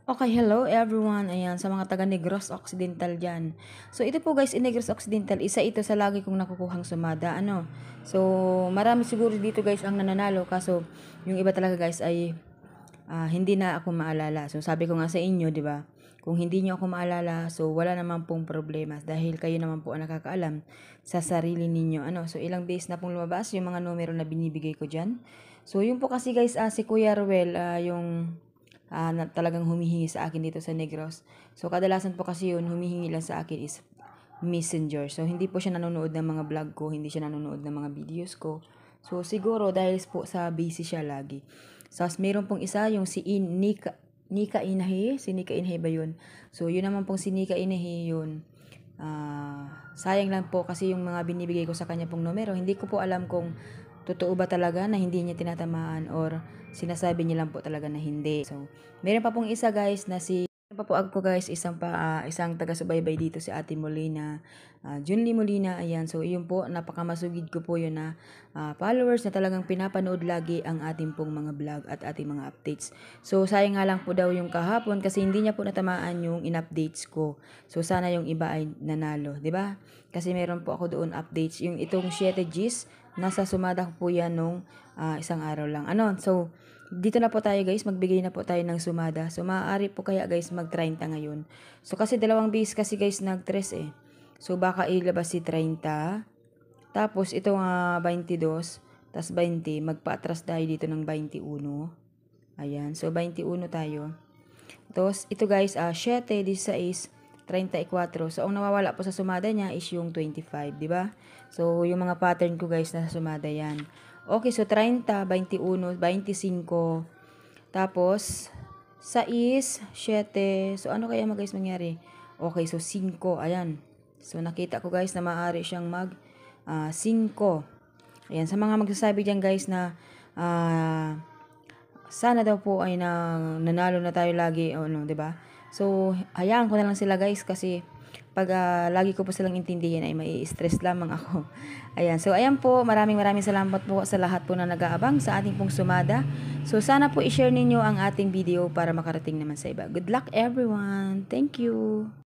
Okay, hello everyone. Ayan, sa mga taga Negros Occidental dyan. So, ito po guys, in Negros Occidental, isa ito sa lagi kong nakukuhang sumada. So, marami siguro dito guys ang nananalo. Kaso, yung iba talaga guys ay hindi na ako maalala. So, sabi ko nga sa inyo, di ba? Kung hindi nyo ako maalala, so wala naman pong problema. Dahil kayo naman po ang nakakaalam sa sarili ninyo. So, ilang days na pong lumabas yung mga numero na binibigay ko dyan. So, yun po kasi guys, si Kuya Ruel, yung na talagang humihingi sa akin dito sa Negros. So, kadalasan po kasi yun, humihingi lang sa akin is messenger. So, hindi po siya nanonood ng mga vlog ko, hindi siya nanonood ng mga videos ko. So, siguro dahil po sa busy siya lagi. So, meron pong isa, yung si Nika Inahe. Si Nika Inahe ba yun? So, yun naman pong si Nika Inahe yun. Sayang lang po kasi yung mga binibigay ko sa kanya pong numero. Hindi ko po alam kung totoo ba talaga na hindi niya tinatamaan or sinasabi niya lang po talaga na hindi. So, meron pa pong isa guys na meron pa po ako guys, isang taga-subaybay dito si Ate Molina, Junly Molina, ayan. So, yun po, napakamasugid ko po yun na followers na talagang pinapanood lagi ang ating pong mga vlog at ating mga updates. So, sayang nga lang po daw yung kahapon kasi hindi niya po natamaan yung in-updates ko. So, sana yung iba ay nanalo, di ba? Kasi meron po ako doon updates. Yung itong 7 Gs, nasa sumada ko po yan nung isang araw lang. So, dito na po tayo guys, magbigay na po tayo ng sumada. So, maaari po kaya guys mag-30 ngayon. So, kasi dalawang base kasi guys nag-tres eh. So, baka ilabas si 30. Tapos, itong 22, tas 20, magpa-atras tayo dito ng 21. Ayan, so 21 tayo. Tapos, ito guys, 7, 16, 34. So, ang nawawala po sa sumada niya is yung 25, di ba? So, yung mga pattern ko guys, nasa sumada yan. Okay, so 30, 21, 25. Tapos, 6, 7. So, ano kaya guys mangyari? Okay, so 5. Ayan. So, nakita ko guys na maaari siyang 5. Ayan, sa mga magsasabi dyan guys na sana daw po ay nanalo na tayo lagi o no, 'di ba? So, hayaan ko na lang sila guys kasi pag lagi ko po silang intindihin ay mai-stress lamang ako. Ayan. So, ayan po. Maraming salamat po sa lahat po na nag-aabang sa ating pong sumada. So, sana po i-share ninyo ang ating video para makarating naman sa iba. Good luck everyone. Thank you.